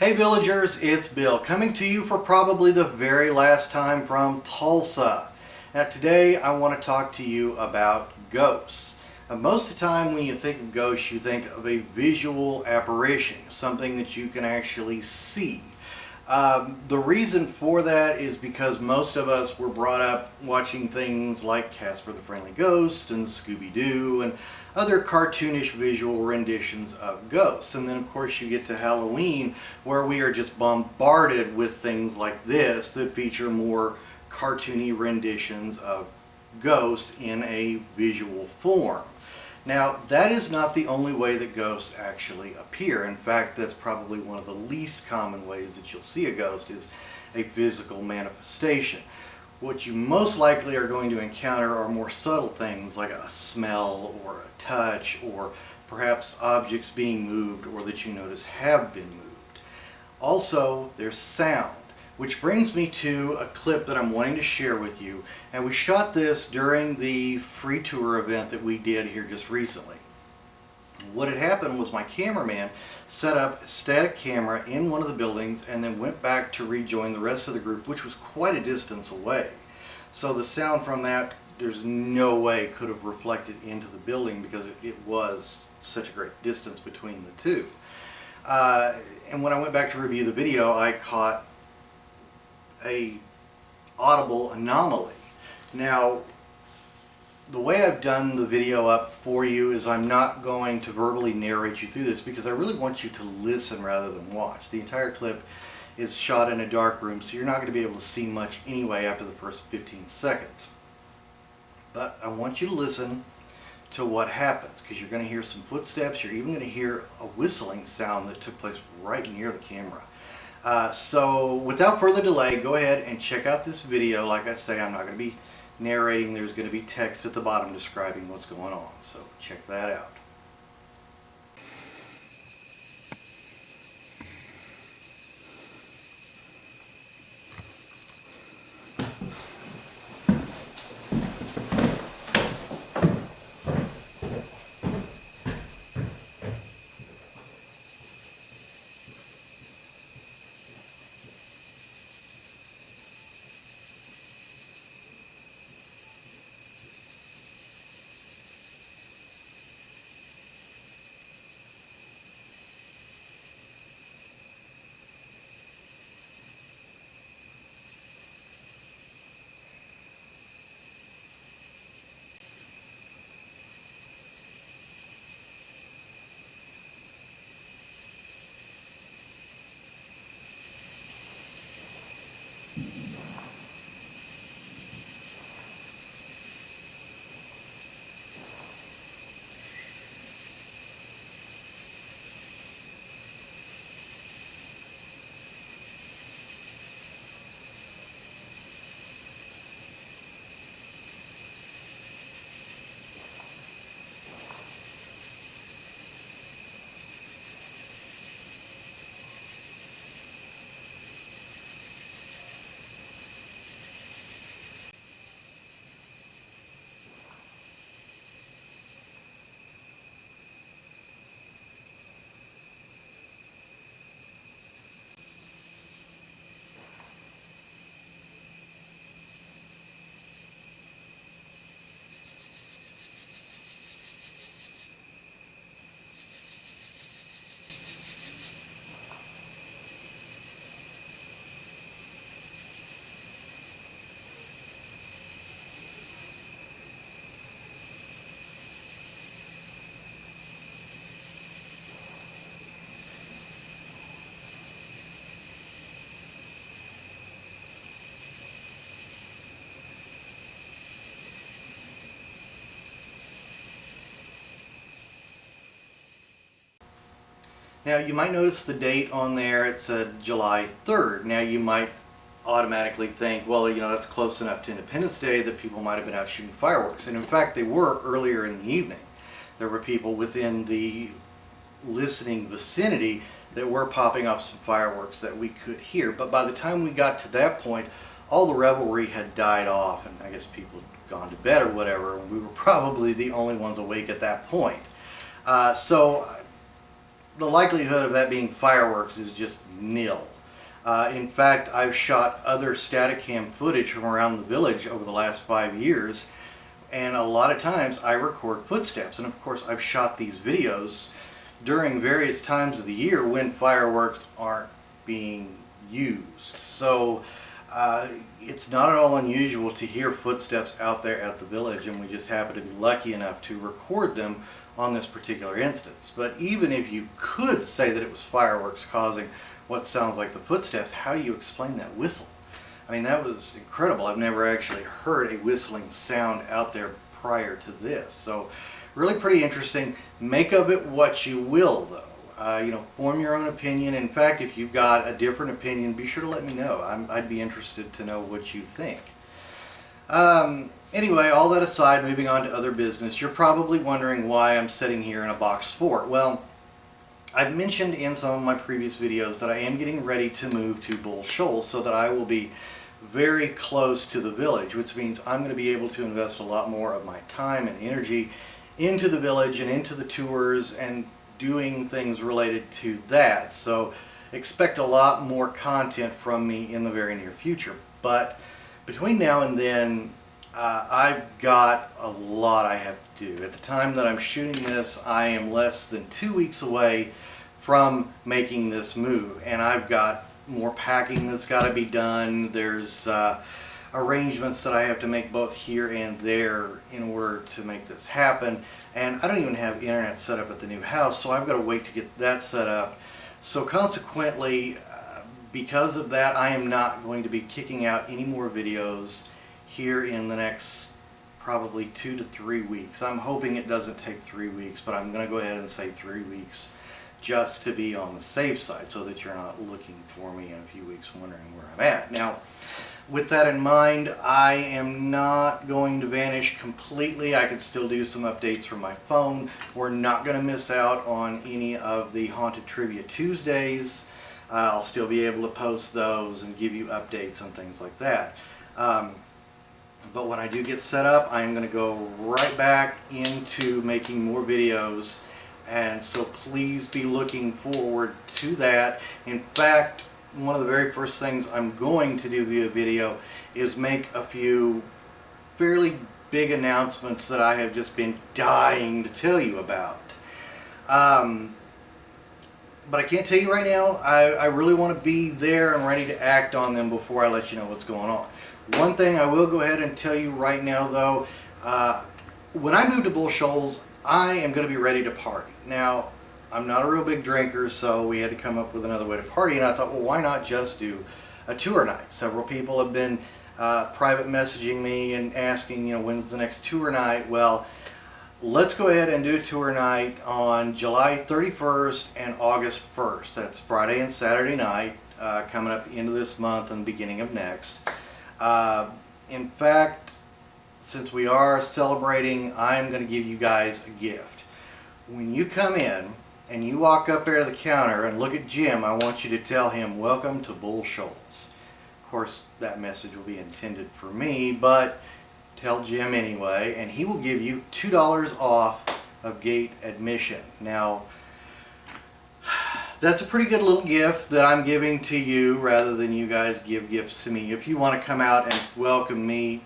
Hey villagers, it's Bill coming to you for probably the very last time from Tulsa. Now today I want to talk to you about ghosts. Most of the time when you think of ghosts you think of a visual apparition, something that you can actually see. The reason for that is because most of us were brought up watching things like Casper the Friendly Ghost and Scooby-Doo and other cartoonish visual renditions of ghosts. And then of course you get to Halloween where we are just bombarded with things like this that feature more cartoony renditions of ghosts in a visual form. Now, that is not the only way that ghosts actually appear. In fact, that's probably one of the least common ways that you'll see a ghost is a physical manifestation. What you most likely are going to encounter are more subtle things like a smell or a touch or perhaps objects being moved or that you notice have been moved. Also, there's sound. Which brings me to a clip that I'm wanting to share with you, and we shot this during the free tour event that we did here just recently. What had happened was my cameraman set up a static camera in one of the buildings and then went back to rejoin the rest of the group, which was quite a distance away. So the sound from that, there's no way could have reflected into the building because it was such a great distance between the two. And when I went back to review the video, I caught a audible anomaly. Now, the way I've done the video up for you is I'm not going to verbally narrate you through this because I really want you to listen rather than watch. The entire clip is shot in a dark room, so you're not going to be able to see much anyway after the first 15 seconds. But I want you to listen to what happens because you're going to hear some footsteps. You're even going to hear a whistling sound that took place right near the camera. So without further delay, go ahead and check out this video. Like I say, I'm not going to be narrating. There's going to be text at the bottom describing what's going on. So check that out. Now you might notice the date on there, it said July 3rd. Now you might automatically think, well, you know, that's close enough to Independence Day that people might have been out shooting fireworks. And in fact, they were earlier in the evening. There were people within the listening vicinity that were popping off some fireworks that we could hear. But by the time we got to that point, all the revelry had died off, and I guess people had gone to bed or whatever. We were probably the only ones awake at that point. So the likelihood of that being fireworks is just nil. In fact, I've shot other Steadicam footage from around the village over the last 5 years, and a lot of times I record footsteps. And of course, I've shot these videos during various times of the year when fireworks aren't being used. So it's not at all unusual to hear footsteps out there at the village, and we just happen to be lucky enough to record them on this particular instance. But even if you could say that it was fireworks causing what sounds like the footsteps, how do you explain that whistle? I mean, that was incredible. I've never actually heard a whistling sound out there prior to this. So really pretty interesting. Make of it what you will, though. Form your own opinion. In fact, if you've got a different opinion, be sure to let me know. I'd be interested to know what you think. Anyway, all that aside, moving on to other business, you're probably wondering why I'm sitting here in a box fort. Well, I've mentioned in some of my previous videos that I am getting ready to move to Bull Shoals so that I will be very close to the village, which means I'm going to be able to invest a lot more of my time and energy into the village and into the tours and doing things related to that. So expect a lot more content from me in the very near future. But between now and then, I've got a lot I have to do. At the time that I'm shooting this, I am less than 2 weeks away from making this move, and I've got more packing that's got to be done. There's arrangements that I have to make both here and there in order to make this happen, and I don't even have internet set up at the new house, so I've got to wait to get that set up. So consequently, because of that, I am not going to be kicking out any more videos here in the next probably 2 to 3 weeks. I'm hoping it doesn't take 3 weeks, but I'm going to go ahead and say 3 weeks just to be on the safe side so that you're not looking for me in a few weeks wondering where I'm at. Now, with that in mind, I am not going to vanish completely. I can still do some updates from my phone. We're not going to miss out on any of the Haunted Trivia Tuesdays. I'll still be able to post those and give you updates on things like that. But when I do get set up, I'm going to go right back into making more videos, and so please be looking forward to that. In fact, one of the very first things I'm going to do via video is make a few fairly big announcements that I have just been dying to tell you about. But I can't tell you right now. I really want to be there and ready to act on them before I let you know what's going on. One thing I will go ahead and tell you right now, though, when I move to Bull Shoals, I am going to be ready to party. Now, I'm not a real big drinker, so we had to come up with another way to party, and I thought, well, why not just do a tour night? Several people have been private messaging me and asking, when's the next tour night? Well, let's go ahead and do a tour night on July 31st and August 1st. That's Friday and Saturday night, coming up into this month and the beginning of next. In fact, since we are celebrating, I'm going to give you guys a gift. When you come in and you walk up there to the counter and look at Jim, I want you to tell him, "Welcome to Bull Shoals." Of course, that message will be intended for me, but tell Jim anyway, and he will give you $2 off of gate admission. Now, that's a pretty good little gift that I'm giving to you rather than you guys give gifts to me. If you want to come out and welcome me,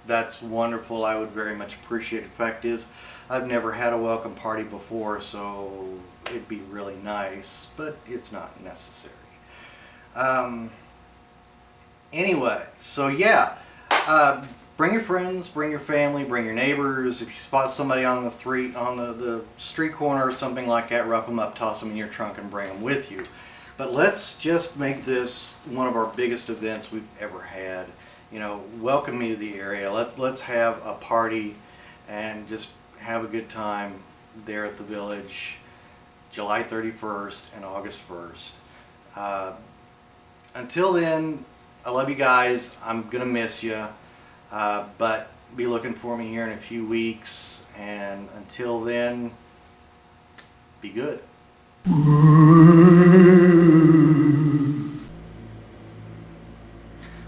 that's wonderful. I would very much appreciate it. The fact is, I've never had a welcome party before, so it'd be really nice, but it's not necessary. Anyway, so yeah, bring your friends, bring your family, bring your neighbors. If you spot somebody on the street corner or something like that, rough them up, toss them in your trunk, and bring them with you. But let's just make this one of our biggest events we've ever had. Welcome me to the area. Let's have a party and just have a good time there at the village, July 31st and August 1st. Until then, I love you guys. I'm gonna miss you. But be looking for me here in a few weeks, and until then, be good.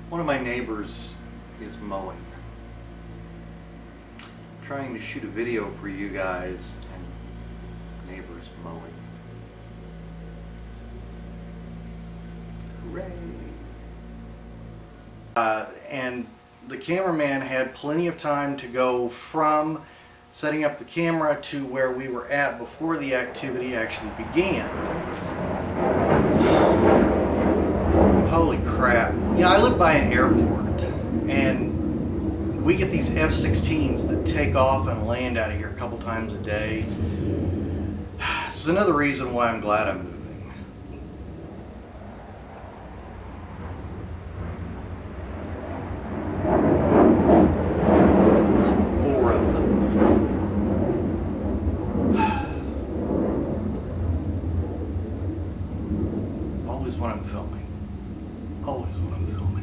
One of my neighbors is mowing. I'm trying to shoot a video for you guys, and neighbors mowing. And the cameraman had plenty of time to go from setting up the camera to where we were at before the activity actually began. Holy crap. You know, I live by an airport, and we get these F-16s that take off and land out of here a couple times a day. This is another reason why I'm glad I'm moving. Four of them. Always when I'm filming. Always when I'm filming.